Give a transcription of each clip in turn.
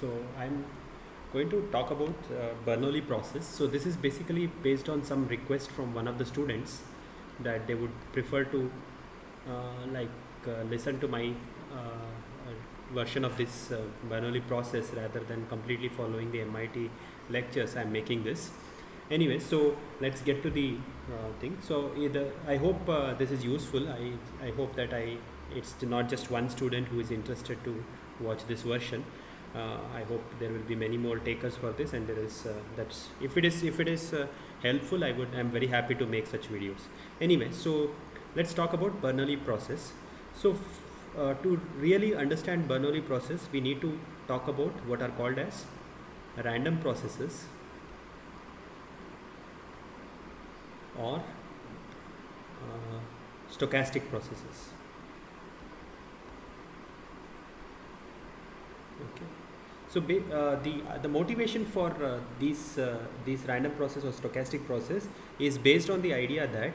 So I'm going to talk about Bernoulli process. So this is basically based on some request from one of the students that they would prefer to listen to my version of this Bernoulli process rather than completely following the MIT lectures. I'm making this. Anyway, so let's get to the thing. So I hope this is useful. I hope that it's not just one student who is interested to watch this version. I hope there will be many more takers for this, and there is that's if it is helpful, I'm very happy to make such videos. Anyway, so let's talk about Bernoulli process. So to really understand Bernoulli process, we need to talk about what are called as random processes or stochastic processes. Okay. So the motivation for these random process or stochastic process is based on the idea that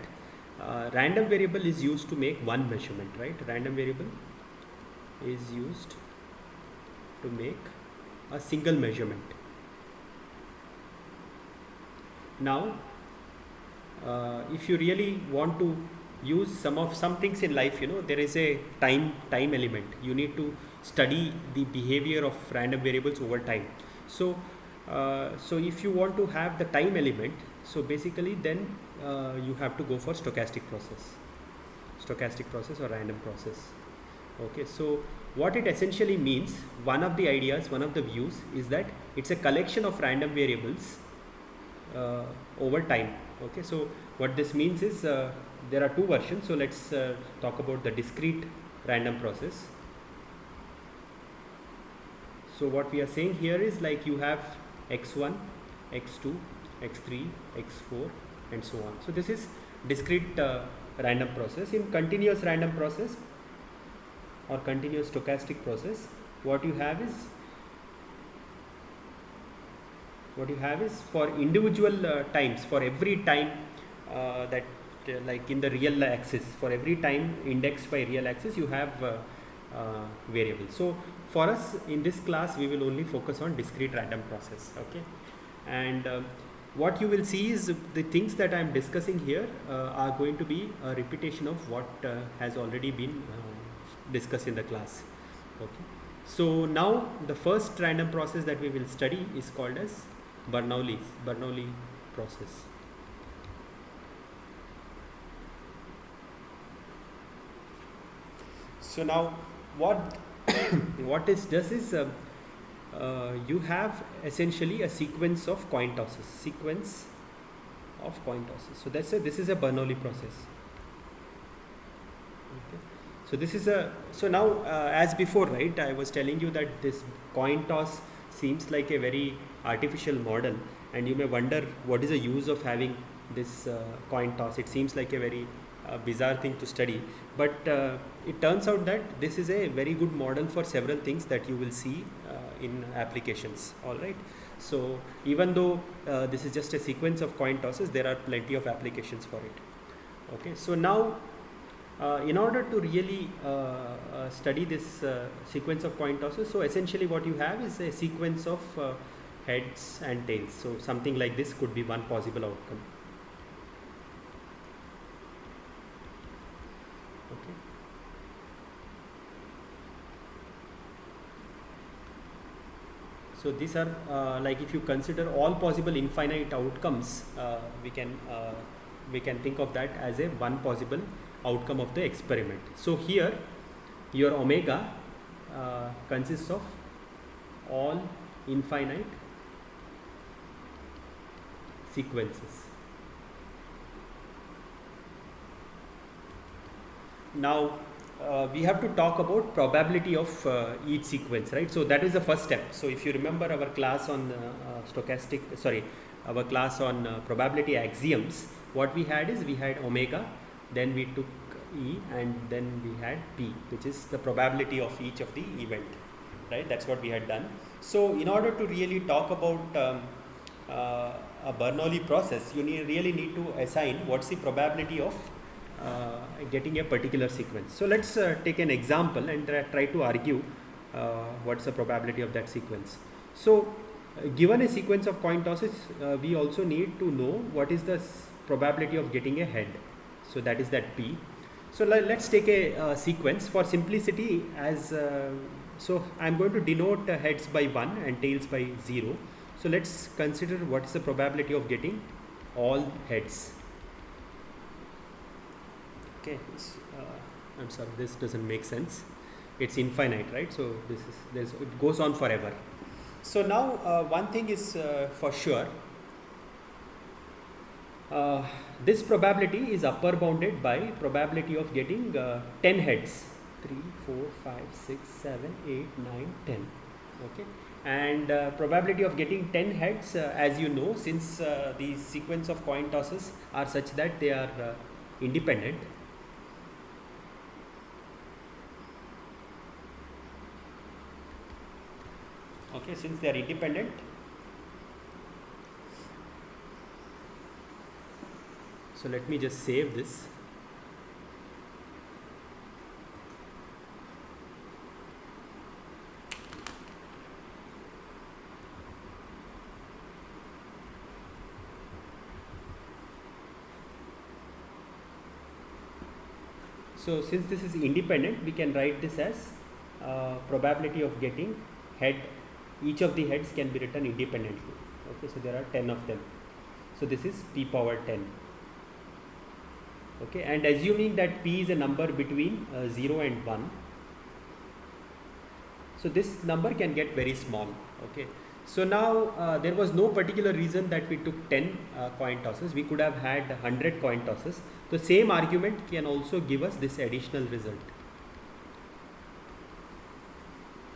random variable is used to make one measurement, right? Random variable is used to make a single measurement. Now, if you really want to use some things in life, there is a time element. You need to study the behavior of random variables over time. So if you want to have the time element, so basically then you have to go for stochastic process or random process. Okay, so what it essentially means, one of the ideas, one of the views is that it's a collection of random variables over time. Okay, so what this means is there are two versions. So let's talk about the discrete random process. So what we are saying here is like you have x1, x2, x3, x4 and so on. So this is discrete random process. In continuous random process or continuous stochastic process, what you have is for individual times, for every time that like in the real axis, for every time indexed by real axis, you have variables. So for us in this class, we will only focus on discrete random process. Okay, and what you will see is the things that I am discussing here are going to be a repetition of what has already been discussed in the class. Okay, so now the first random process that we will study is called as Bernoulli process. So now what this does is you have essentially a sequence of coin tosses. So this is a Bernoulli process. Okay. So now as before, right, I was telling you that this coin toss seems like a very artificial model, and you may wonder what is the use of having this coin toss. It seems like a very bizarre thing to study, but it turns out that this is a very good model for several things that you will see in applications. All right, so even though this is just a sequence of coin tosses, there are plenty of applications for it. Okay, so now in order to really study this sequence of coin tosses, so essentially what you have is a sequence of heads and tails. So something like this could be one possible outcome. Okay. So these are like if you consider all possible infinite outcomes, we can think of that as a one possible outcome of the experiment. So here your omega consists of all infinite sequences. Now we have to talk about probability of each sequence, right? So that is the first step. So if you remember our class on our class on probability axioms, what we had is we had omega, then we took E, and then we had P, which is the probability of each of the event, right? That's what we had done. So in order to really talk about a Bernoulli process, you really need to assign what's the probability of getting a particular sequence. So let's take an example and try to argue what's the probability of that sequence. So given a sequence of coin tosses, we also need to know what is the probability of getting a head. So that is that P. So let's take a sequence for simplicity. As so I'm going to denote heads by 1 and tails by 0. So let's consider what is the probability of getting all heads. Okay, I'm sorry, this doesn't make sense. It's infinite, right? So it goes on forever. So now one thing is for sure. This probability is upper bounded by probability of getting 10 heads. 3, 4, 5, 6, 7, 8, 9, 10. Okay. And probability of getting 10 heads, as you know, since the sequence of coin tosses are such that they are independent. Okay, since they are independent, so let me just save this. So since this is independent, we can write this as probability of getting head. Each of the heads can be written independently. Okay, so there are 10 of them. So this is p power 10. Okay, and assuming that p is a number between 0 and 1, so this number can get very small. Okay, so now there was no particular reason that we took 10 coin tosses. We could have had 100 coin tosses. The same argument can also give us this additional result.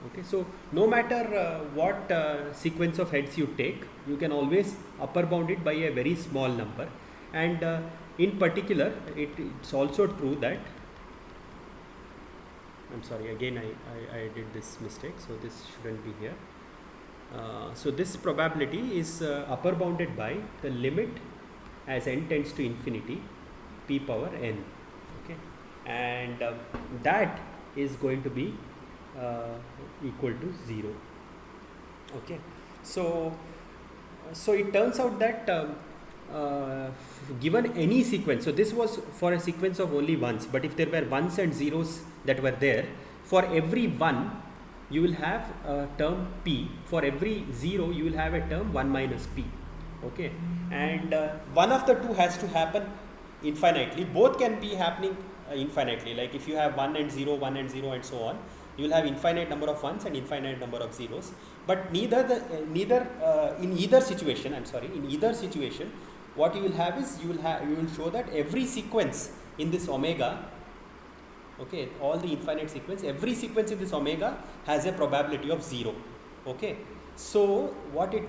Okay, so no matter what sequence of heads you take, you can always upper bound it by a very small number. And in particular, it's also true that, I'm sorry, again I did this mistake, so this shouldn't be here. So this probability is upper bounded by the limit as n tends to infinity, p power n. Okay, and that is going to be equal to 0. Okay, so it turns out that given any sequence, so this was for a sequence of only ones, but if there were ones and zeros that were there, for every 1 you will have a term p, for every 0 you will have a term 1 minus p. Okay, and one of the two has to happen infinitely. Both can be happening infinitely, like if you have 1 and 0, 1 and 0 and so on, you will have infinite number of ones and infinite number of zeros. But in either situation, in either situation, what you will have is you will show that every sequence in this omega, okay, all the infinite sequence, every sequence in this omega has a probability of 0. Okay, so what it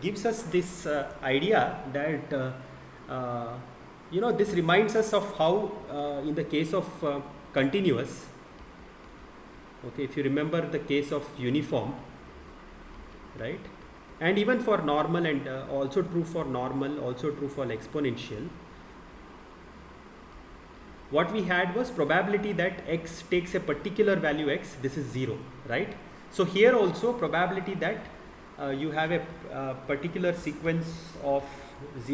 gives us this idea that this reminds us of how in the case of continuous, okay, if you remember the case of uniform, right, and even for normal, and also true for normal, also true for exponential, what we had was probability that x takes a particular value x, this is 0, right? So here also probability that you have a particular sequence of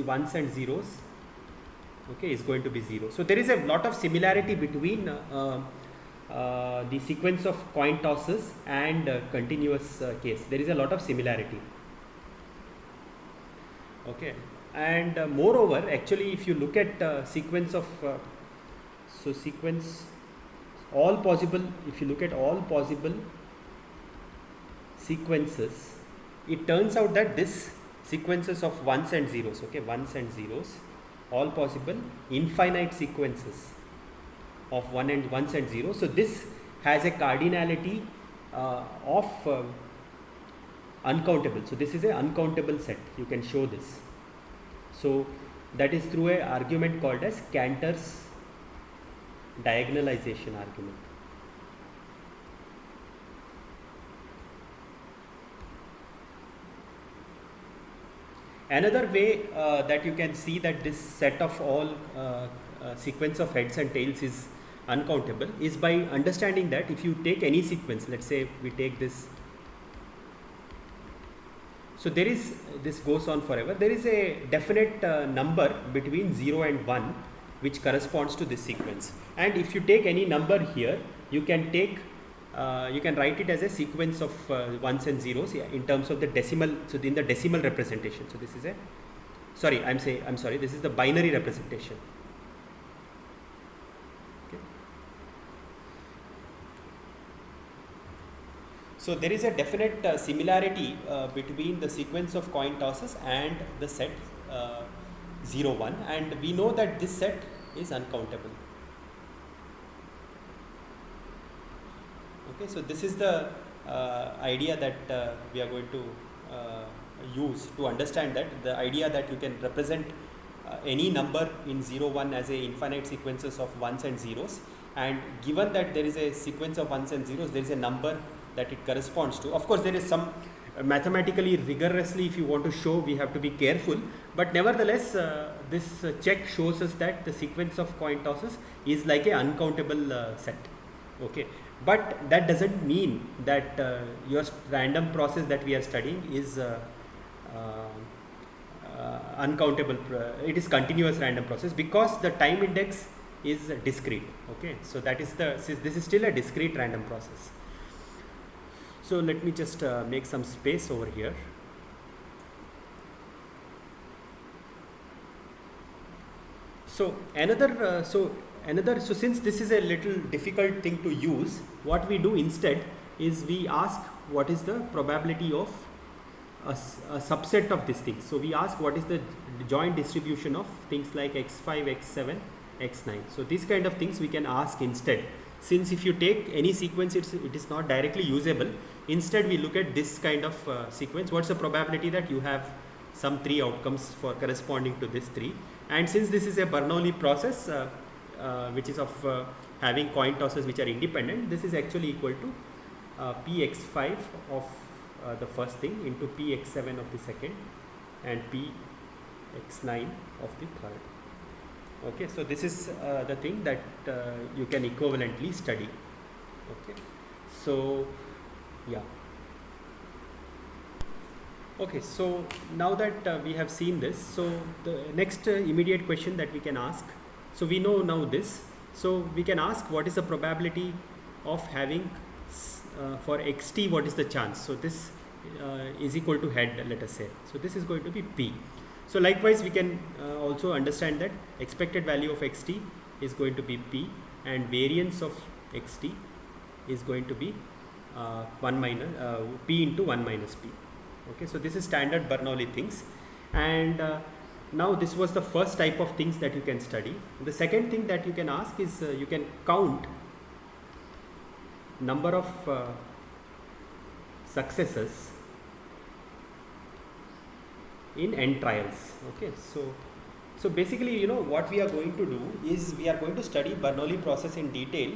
ones and zeros, okay, is going to be 0. So there is a lot of similarity between the sequence of coin tosses and continuous case. There is a lot of similarity. Okay, and moreover, actually, if you look at sequence of sequence, all possible, if you look at all possible sequences, it turns out that this sequences of ones and zeros, okay, ones and zeros, all possible infinite sequences of ones and zeros. So this has a cardinality of uncountable. So this is an uncountable set. You can show this. So that is through an argument called as Cantor's diagonalization argument. Another way that you can see that this set of all sequence of heads and tails is uncountable is by understanding that if you take any sequence, let's say we take this So there is, this goes on forever. There is a definite number between 0 and 1 which corresponds to this sequence. And if you take any number here, you can take, you can write it as a sequence of ones and zeros, yeah, in terms of the decimal. So in the decimal representation. So this is a, sorry, I'm sorry, this is the binary representation. So there is a definite similarity between the sequence of coin tosses and the set 0, 1, and we know that this set is uncountable. Okay, so this is the idea that we are going to use to understand that, the idea that you can represent any number in 0, 1 as a infinite sequences of ones and zeros, and given that there is a sequence of ones and zeros, there is a number that it corresponds to. Of course, there is some mathematically, rigorously, if you want to show, we have to be careful, but nevertheless this check shows us that the sequence of coin tosses is like a uncountable set. Okay, but that doesn't mean that your random process that we are studying is uncountable. It is continuous random process because the time index is discrete. Okay, so that is the, this is still a discrete random process. So let me just make some space over here. So another, so since this is a little difficult thing to use, what we do instead is we ask what is the probability of a subset of these things. So we ask what is the joint distribution of things like x5, x7, x9. So these kind of things we can ask instead. Since if you take any sequence, it is not directly usable. Instead, we look at this kind of sequence. What's the probability that you have some 3 outcomes for corresponding to this 3? And since this is a Bernoulli process, which is of having coin tosses which are independent, this is actually equal to px5 of the first thing into px7 of the second and px9 of the third. Okay, so this is the thing that you can equivalently study. Okay, so yeah. Okay, so now that we have seen this, so the next immediate question that we can ask, so we know now this, so we can ask what is the probability of having for xt, what is the chance? So this is equal to head, let us say. So this is going to be p. So likewise, we can also understand that expected value of xt is going to be p, and variance of xt is going to be 1 minus p into 1 minus p. Okay, so this is standard Bernoulli things, and now this was the first type of things that you can study. The second thing that you can ask is you can count number of successes in n trials. Okay, so basically, you know, what we are going to do is we are going to study Bernoulli process in detail.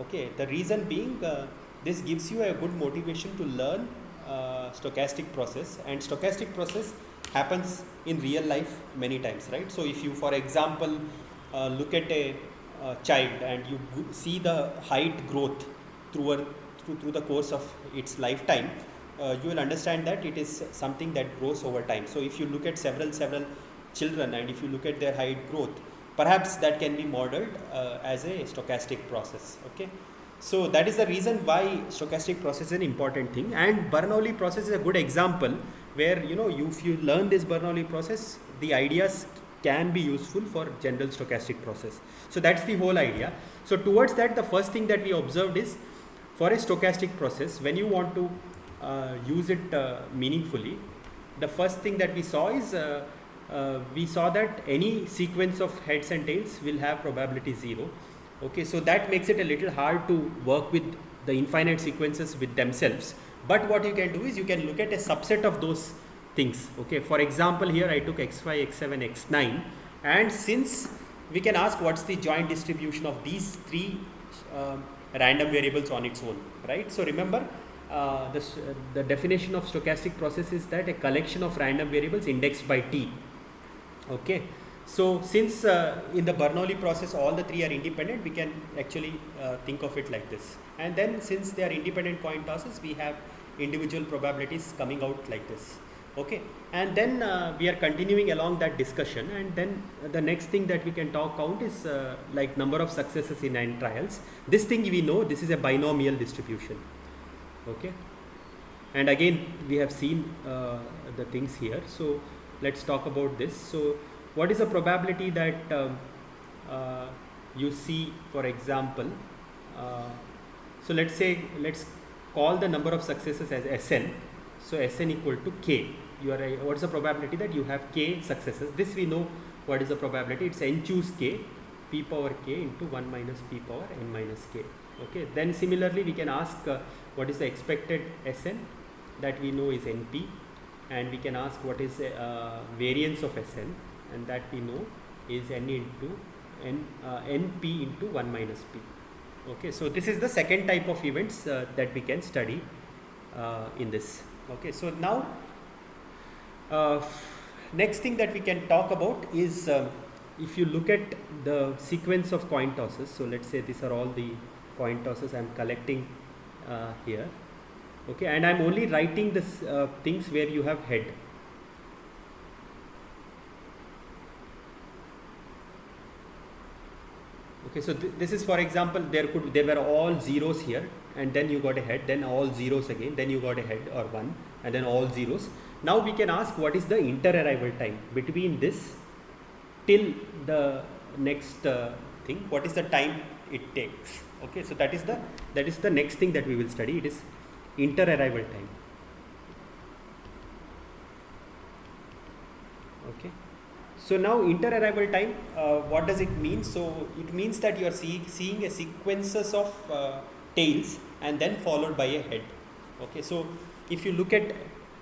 Okay, the reason being this gives you a good motivation to learn stochastic process, and stochastic process happens in real life many times, right? So if you, for example, look at a child and you see the height growth through the course of its lifetime, you will understand that it is something that grows over time. So if you look at several children and if you look at their height growth, perhaps that can be modeled as a stochastic process. Okay, so that is the reason why stochastic process is an important thing, and Bernoulli process is a good example where, you know, if you learn this Bernoulli process, the ideas can be useful for general stochastic process. So that's the whole idea. So towards that, the first thing that we observed is, for a stochastic process, when you want to use it meaningfully, the first thing that we saw is we saw that any sequence of heads and tails will have probability 0. Okay, so that makes it a little hard to work with the infinite sequences with themselves. But what you can do is you can look at a subset of those things. Okay, for example, here I took x5, x7, x9, and since we can ask what's the joint distribution of these 3 random variables on its own, right? So remember, the definition of stochastic process is that a collection of random variables indexed by t. Okay, so since in the Bernoulli process all the 3 are independent, we can actually think of it like this. And then since they are independent coin tosses, we have individual probabilities coming out like this. Okay, and then we are continuing along that discussion, and then the next thing that we can count is like number of successes in n trials. This thing we know, this is a binomial distribution. Okay, and again we have seen the things here, so let's talk about this. So what is the probability that you see, for example, so let's call the number of successes as Sn. So Sn equal to k. What is the probability that you have k successes? This we know what is the probability. It's n choose k, p power k into 1 minus p power n minus k. Okay, then similarly we can ask what is the expected Sn, that we know is np, and we can ask what is variance of Sn, and that we know is n into np into 1 minus p. Okay, so this is the second type of events that we can study in this. Okay, so now next thing that we can talk about is if you look at the sequence of coin tosses. So let's say these are all the coin tosses I am collecting here. Okay, and I am only writing this things where you have head. Okay, so this is, for example, there were all zeros here, and then you got a head, then all zeros again, then you got a head or 1, and then all zeros. Now we can ask what is the inter-arrival time between this till the next thing. What is the time it takes? Okay, so that is the next thing that we will study. It is inter-arrival time. Okay. So now inter-arrival time, what does it mean? So it means that you are seeing a sequences of tails and then followed by a head. Okay, so if you look at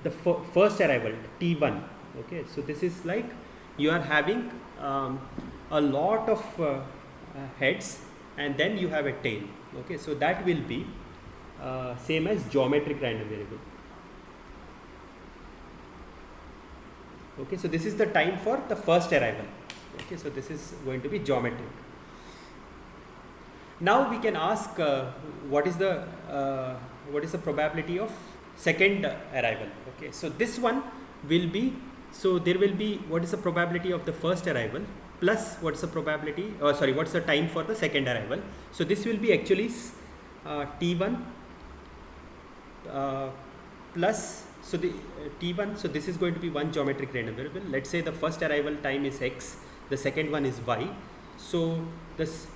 the first arrival T1, okay, so this is like you are having a lot of heads and then you have a tail. Okay, so that will be same as geometric random variable. Okay, so this is the time for the first arrival. Okay, so this is going to be geometric. Now we can ask what is the probability of second arrival. Okay, so this one will be, so there will be what is the probability of the first arrival plus what's the probability, what's the time for the second arrival. So this will be actually T1 plus, so the T1, so this is going to be one geometric random variable. Let's say the first arrival time is x, the second one is y. So this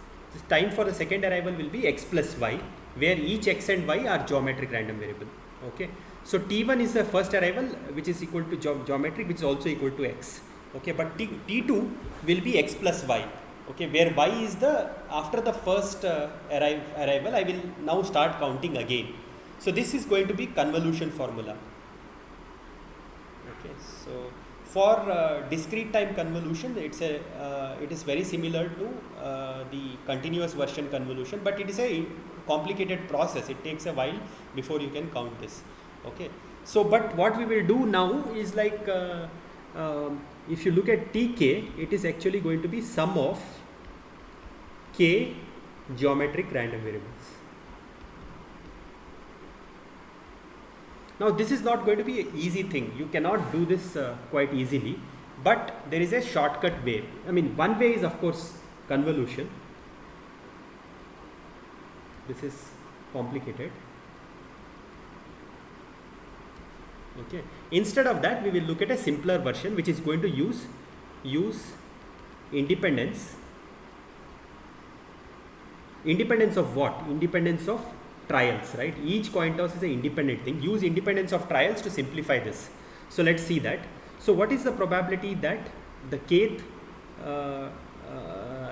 time for the second arrival will be x plus y, where each x and y are geometric random variable. Okay, so T1 is the first arrival, which is equal to geometric, which is also equal to x. Okay, but T2 will be x plus y. Okay, where y is the, after the first arrival, I will now start counting again. So this is going to be convolution formula. Okay, so for discrete time convolution, it is very similar to the continuous version convolution, but it is a complicated process. It takes a while before you can count this. Okay, so but what we will do now is like if you look at Tk, it is actually going to be sum of k geometric random variables. Now this is not going to be an easy thing. You cannot do this quite easily, but there is a shortcut way. I mean, one way is of course convolution. This is complicated. Okay. Instead of that, we will look at a simpler version, which is going to use independence. Independence of what? Independence of trials, right? Each coin toss is an independent thing. Use independence of trials to simplify this. So let's see that. So what is the probability that the kth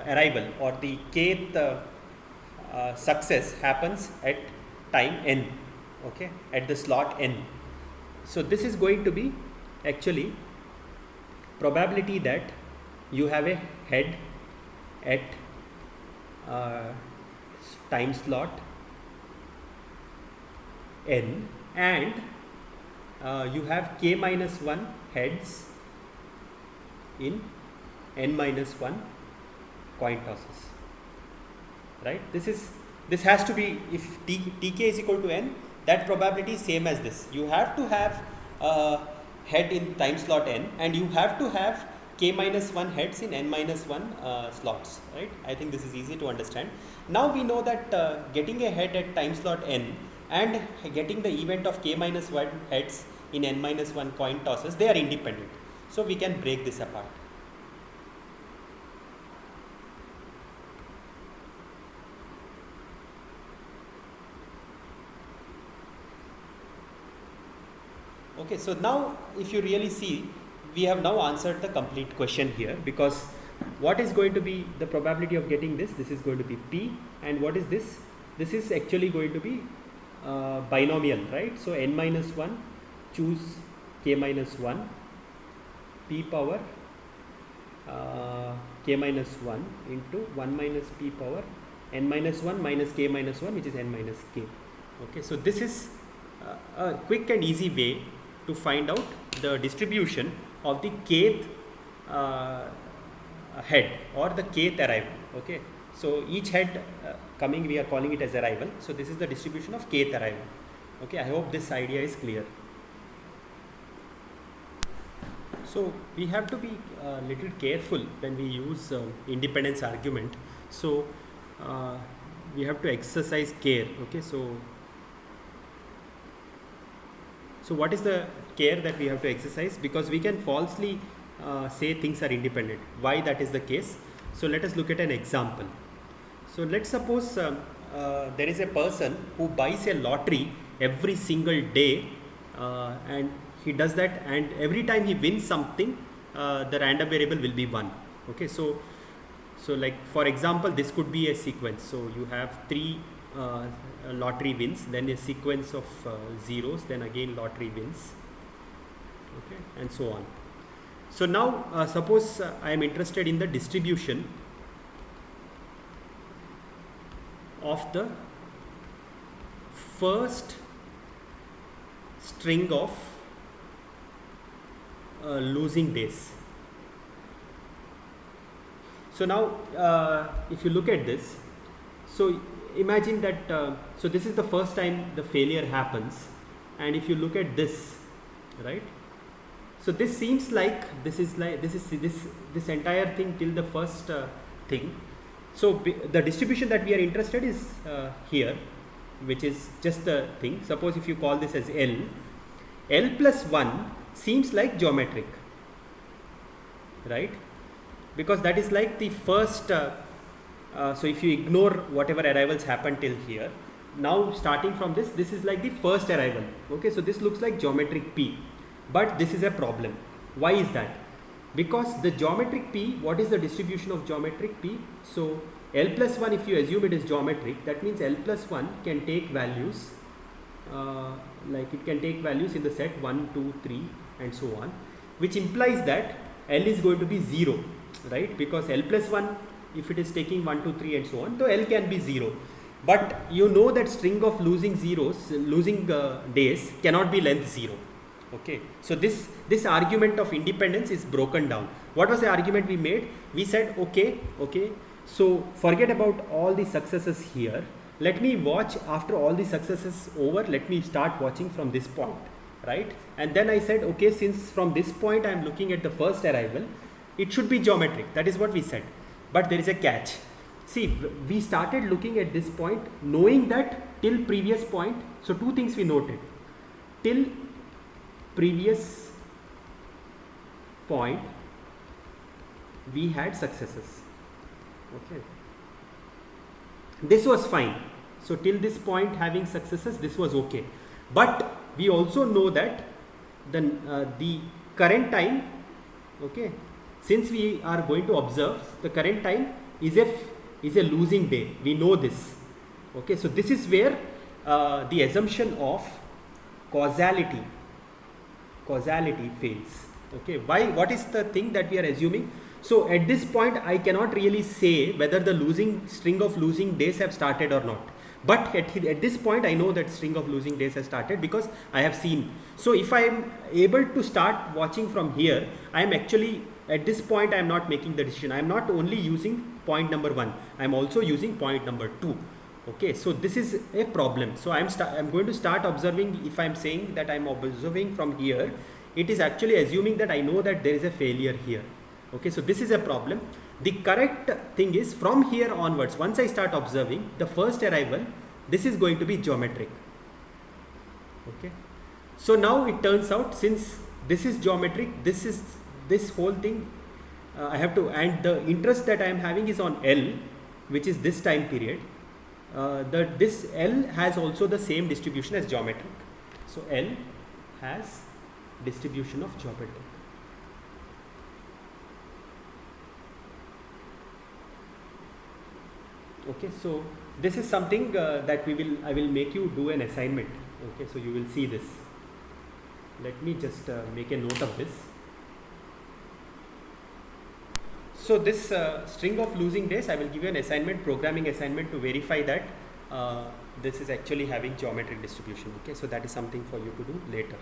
arrival or the kth success happens at time n? Okay, at the slot n. So this is going to be actually probability that you have a head at time slot n, and you have k minus 1 heads in n minus 1 coin tosses, right? This has to be, if tk is equal to n, that probability is same as this. You have to have head in time slot n, and you have to have k minus 1 heads in n minus 1 slots, right? I think this is easy to understand. Now we know that getting a head at time slot n and getting the event of k minus 1 heads in n minus 1 coin tosses, they are independent. So we can break this apart. Okay, so now if you really see, we have now answered the complete question here, because what is going to be the probability of getting this? This is going to be P, and what is this? This is actually going to be binomial, right? So n minus 1, choose k minus 1, p power k minus 1 into 1 minus p power n minus 1 minus k minus 1, which is n minus k. Okay, so this is a quick and easy way to find out the distribution of the kth head or the kth arrival. Okay, so each head coming, we are calling it as arrival. So this is the distribution of kth arrival. Okay, I hope this idea is clear. So we have to be a little careful when we use independence argument. So we have to exercise care. Okay, so what is the care that we have to exercise? Because we can falsely say things are independent. Why that is the case? So let us look at an example. So let's suppose there is a person who buys a lottery every single day, and he does that, and every time he wins something, the random variable will be 1. Okay, so like for example, this could be a sequence. So you have 3 lottery wins, then a sequence of zeros, then again lottery wins, okay, and so on. So now suppose I am interested in the distribution of the first string of losing days. So now if you look at this, so imagine that so this is the first time the failure happens, and if you look at this, right, so this seems like this entire thing till the first thing. So the distribution that we are interested is here, which is just the thing. Suppose if you call this as L plus 1 seems like geometric, right, because that is like the first so if you ignore whatever arrivals happen till here, now starting from this is like the first arrival. Okay, so this looks like geometric P, but this is a problem. Why is that? Because the geometric P, what is the distribution of geometric P? So L plus 1, if you assume it is geometric, that means L plus 1 can take values like it can take values in the set 1, 2, 3 and so on, which implies that L is going to be 0, right? Because L plus 1, if it is taking 1, 2, 3 and so on, so L can be 0. But you know that string of losing days cannot be length 0. Okay, so this argument of independence is broken down. What was the argument we made? We said okay, so forget about all the successes here. Let me watch after all the successes over. Let me start watching from this point, right? And then I said, okay, since from this point I am looking at the first arrival, it should be geometric. That is what we said. But there is a catch. See, we started looking at this point knowing that till previous point. So two things we noted. Till previous point we had successes. Okay, this was fine. So till this point having successes, this was okay. But we also know that the current time, okay, since we are going to observe the current time is a losing day. We know this. Okay, so this is where the assumption of causality fails. Okay, why? What is the thing that we are assuming? So at this point I cannot really say whether the string of losing days have started or not. But at this point I know that string of losing days has started because I have seen. So if I am able to start watching from here, I am actually at this point I am not making the decision. I am not only using point number 1, I am also using point number 2. Okay, so this is a problem. So I am going to start observing. If I am saying that I am observing from here, it is actually assuming that I know that there is a failure here. Okay, so this is a problem. The correct thing is from here onwards, once I start observing the first arrival, this is going to be geometric. Okay, so now it turns out, since this is geometric, this whole thing I have to, and the interest that I am having is on L, which is this time period. This L has also the same distribution as geometric. So L has distribution of geometric. Okay, so this is something that I will make you do an assignment. Okay, so you will see this. Let me just make a note of this. So this string of losing days, I will give you an assignment, programming assignment, to verify that this is actually having geometric distribution. Okay, so that is something for you to do later.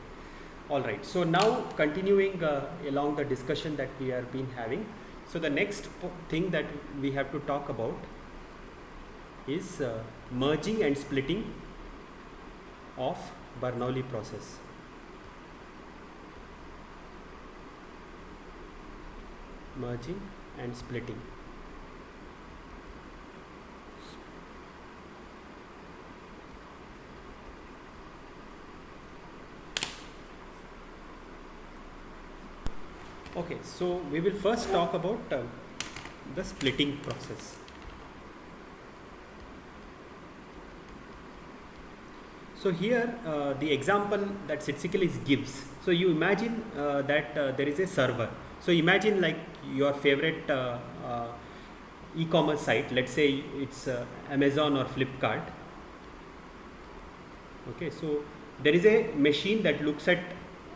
All right, so now continuing along the discussion that we have been having. So the next thing that we have to talk about is merging and splitting of Bernoulli process. Merging and splitting. Okay, so we will first talk about the splitting process. So here the example that Sitsiklis gives. So you imagine that there is a server. So imagine like your favorite e-commerce site. Let's say it's Amazon or Flipkart. Okay, so there is a machine that looks at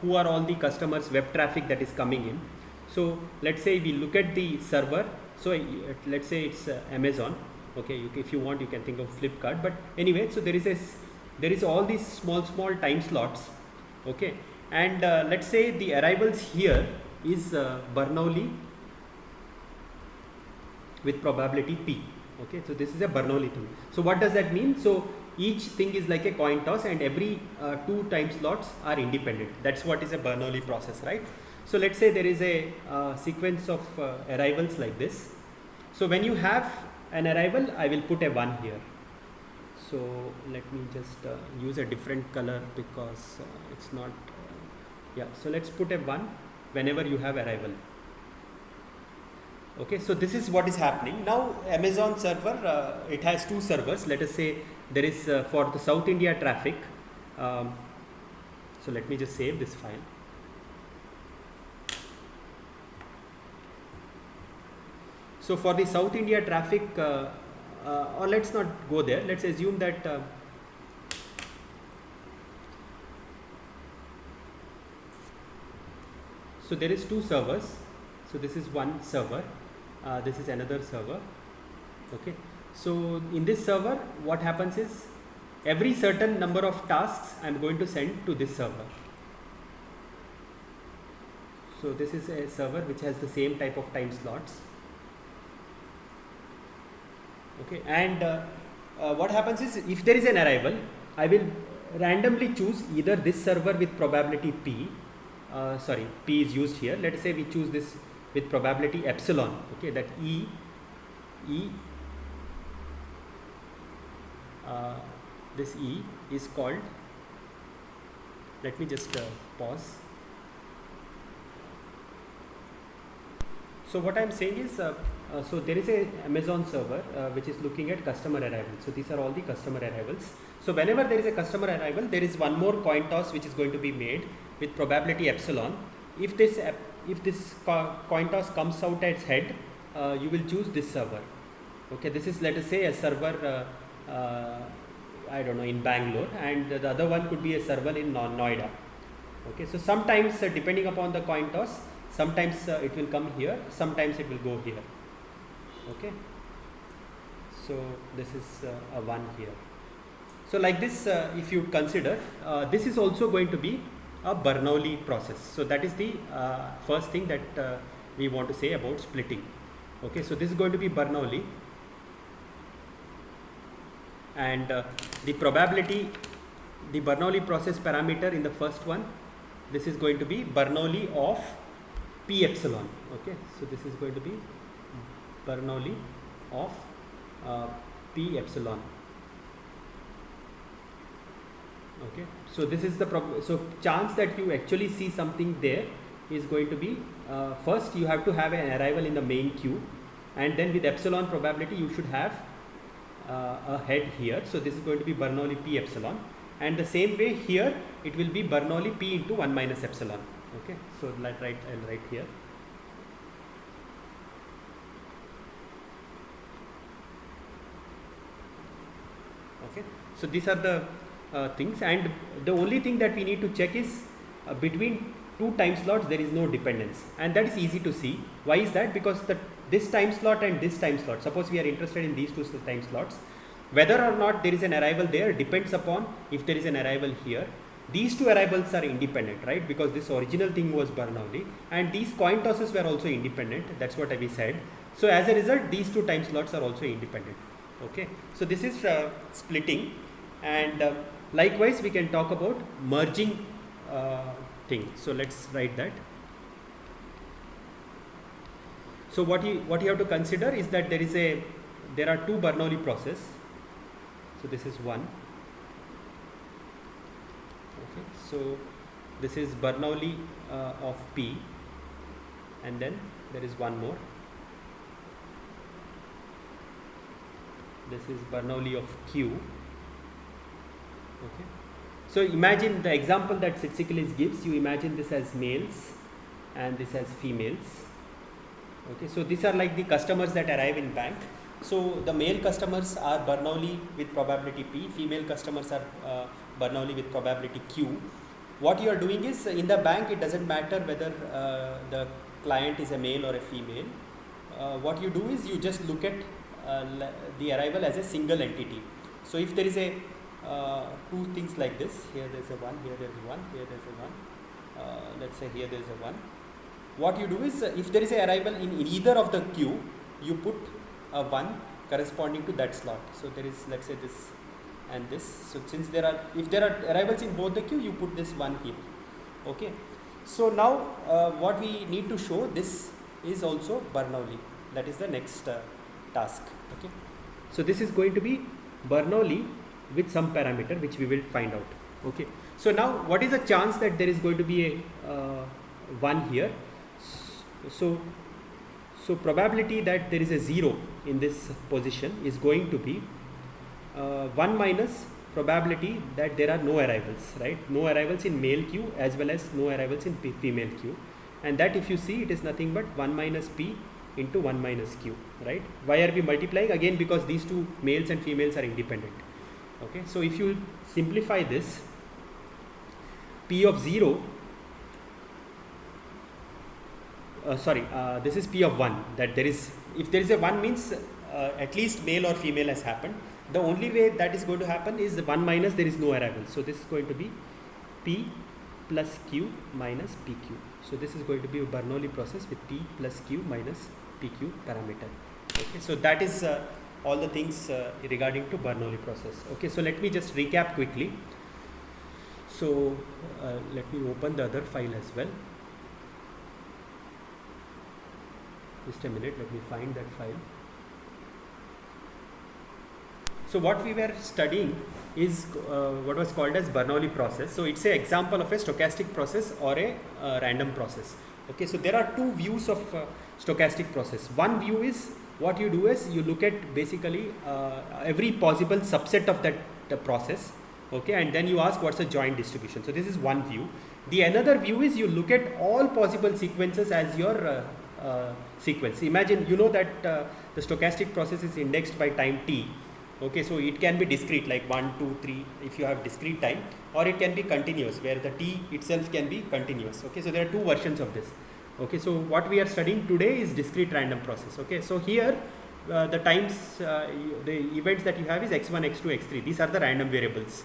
who are all the customers' web traffic that is coming in. So let's say we look at the server. So let's say it's Amazon. Okay, if you want, you can think of Flipkart. But anyway, so there is all these small time slots. Okay, and let's say the arrivals here is Bernoulli with probability P. Okay, so this is a Bernoulli thing. So what does that mean? So each thing is like a coin toss, and every 2 time slots are independent. That's what is a Bernoulli process, right? So let's say there is a sequence of arrivals like this. So when you have an arrival, I will put a 1 here. So let me just use a different color because it's not yeah, so let's put a 1 whenever you have arrival. Okay, so this is what is happening. Now Amazon server, it has 2 servers. Let us say there is for the South India traffic. So let me just save this file. So for the South India traffic, or let's not go there. Let's assume that so there is 2 servers. So this is one server, this is another server. Okay, so in this server what happens is every certain number of tasks I am going to send to this server. So this is a server which has the same type of time slots. Okay, and what happens is if there is an arrival, I will randomly choose either this server with probability P, P is used here. Let us say we choose this with probability epsilon. Okay, that this E is called, let me just pause. So what I am saying is, so there is a Amazon server which is looking at customer arrivals. So these are all the customer arrivals. So whenever there is a customer arrival, there is one more coin toss which is going to be made with probability epsilon. If this coin toss comes out as head, you will choose this server. Okay, this is, let us say, a server I don't know, in Bangalore, and the other one could be a server in Noida. Okay, so sometimes depending upon the coin toss, sometimes it will come here, sometimes it will go here. Okay, so this is a 1 here. So like this, if you consider, this is also going to be a Bernoulli process. So that is the first thing that we want to say about splitting. Okay, so this is going to be Bernoulli, and the probability, the Bernoulli process parameter in the first one this is going to be Bernoulli of P epsilon. Okay, so this is going to be Bernoulli of P epsilon. Okay, so this is the so chance that you actually see something there is going to be first you have to have an arrival in the main queue, and then with epsilon probability you should have a head here. So this is going to be Bernoulli P epsilon, and the same way here it will be Bernoulli P into 1 minus epsilon. Okay, so I'll write here. Okay, so these are the things, and the only thing that we need to check is between two time slots there is no dependence, and that is easy to see. Why is that? Because this time slot and this time slot, suppose we are interested in these two time slots, whether or not there is an arrival there depends upon if there is an arrival here. These two arrivals are independent, right? Because this original thing was Bernoulli, and these coin tosses were also independent. That's what we said. So as a result, these two time slots are also independent. Okay, so this is splitting, and likewise we can talk about merging thing. So let's write that. So what you have to consider is that there are two Bernoulli process. So this is one. Okay, so this is Bernoulli of P, and then there is one more. This is Bernoulli of Q. Okay, so imagine the example that Tsitsiklis gives. You imagine this as males and this as females. Okay, so these are like the customers that arrive in bank. So the male customers are Bernoulli with probability P, female customers are Bernoulli with probability Q. What you are doing is, in the bank it doesn't matter whether the client is a male or a female. What you do is you just look at the arrival as a single entity. So if there is a two things like this, here there is a 1, here there is 1, here there is a 1, let's say here there is a 1. What you do is, if there is a arrival in either of the queue, you put a 1 corresponding to that slot. So there is, let's say, this and this. So since if there are arrivals in both the queue, you put this 1 here. Okay, so now what we need to show, this is also Bernoulli. That is the next task. Okay, so this is going to be Bernoulli with some parameter which we will find out. Okay, so now what is the chance that there is going to be a 1 here? So probability that there is a 0 in this position is going to be 1 minus probability that there are no arrivals, right? No arrivals in male queue as well as no arrivals in female queue, and that, if you see, it is nothing but 1 minus P into 1 minus Q, right? Why are we multiplying? Again, because these two males and females are independent. Okay, so if you simplify this, P of 0, this is P of 1, that there is, if there is a 1 means at least male or female has happened. The only way that is going to happen is 1 minus there is no arrival. So this is going to be P plus Q minus PQ. So this is going to be a Bernoulli process with P plus Q minus PQ parameter. Okay, so that is all the things regarding to Bernoulli process. Okay, so let me just recap quickly. So let me open the other file as well. Just a minute, let me find that file. So what we were studying is what was called as Bernoulli process. So it's an example of a stochastic process or a random process. Okay, so there are two views of stochastic process. One view is, what you do is you look at basically every possible subset of that process. Okay, and then you ask what's the joint distribution. So this is one view. The another view is you look at all possible sequences as your sequence. Imagine, you know that the stochastic process is indexed by time t. Okay, so it can be discrete, like 1, 2, 3 if you have discrete time, or it can be continuous where the t itself can be continuous. Okay, so there are two versions of this. Okay, so what we are studying today is discrete random process. Okay, so here the times, the events that you have is x1, x2, x3. These are the random variables.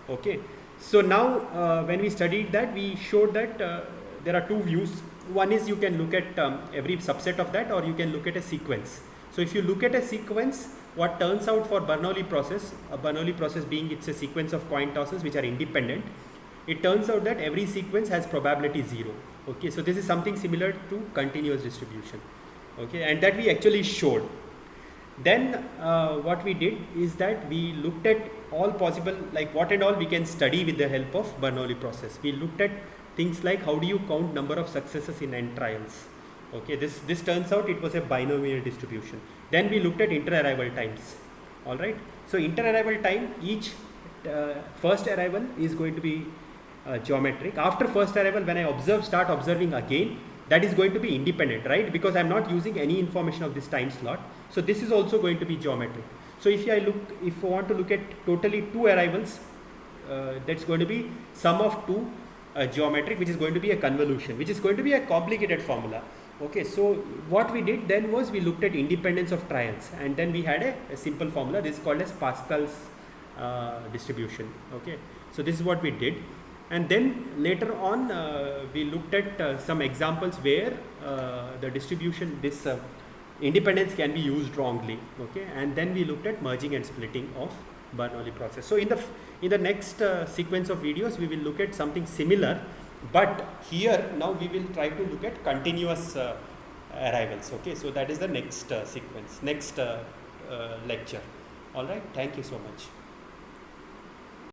Okay, so now when we studied that, we showed that there are two views. One is you can look at every subset of that, or you can look at a sequence. So if you look at a sequence, what turns out for Bernoulli process, a Bernoulli process being it's a sequence of coin tosses which are independent, it turns out that every sequence has probability 0. Okay, so this is something similar to continuous distribution. Okay, and that we actually showed. Then what we did is that we looked at all possible, like what and all we can study with the help of Bernoulli process. We looked at things like how do you count number of successes in n trials. Okay, this turns out it was a binomial distribution. Then we looked at inter-arrival times. All right. So inter-arrival time, each first arrival is going to be geometric. After first arrival, when I start observing again, that is going to be independent, right? Because I'm not using any information of this time slot. So this is also going to be geometric. So if I want to look at totally 2 arrivals, that's going to be sum of 2 geometric, which is going to be a convolution, which is going to be a complicated formula. Okay, so what we did then was we looked at independence of trials, and then we had a simple formula. This is called as Pascal's distribution. Okay, so this is what we did. And then later on we looked at some examples where the distribution, this independence can be used wrongly. Okay, and then we looked at merging and splitting of Bernoulli process. So in the next sequence of videos we will look at something similar, but here now we will try to look at continuous arrivals. Okay, so that is the next sequence, next lecture. All right, thank you so much.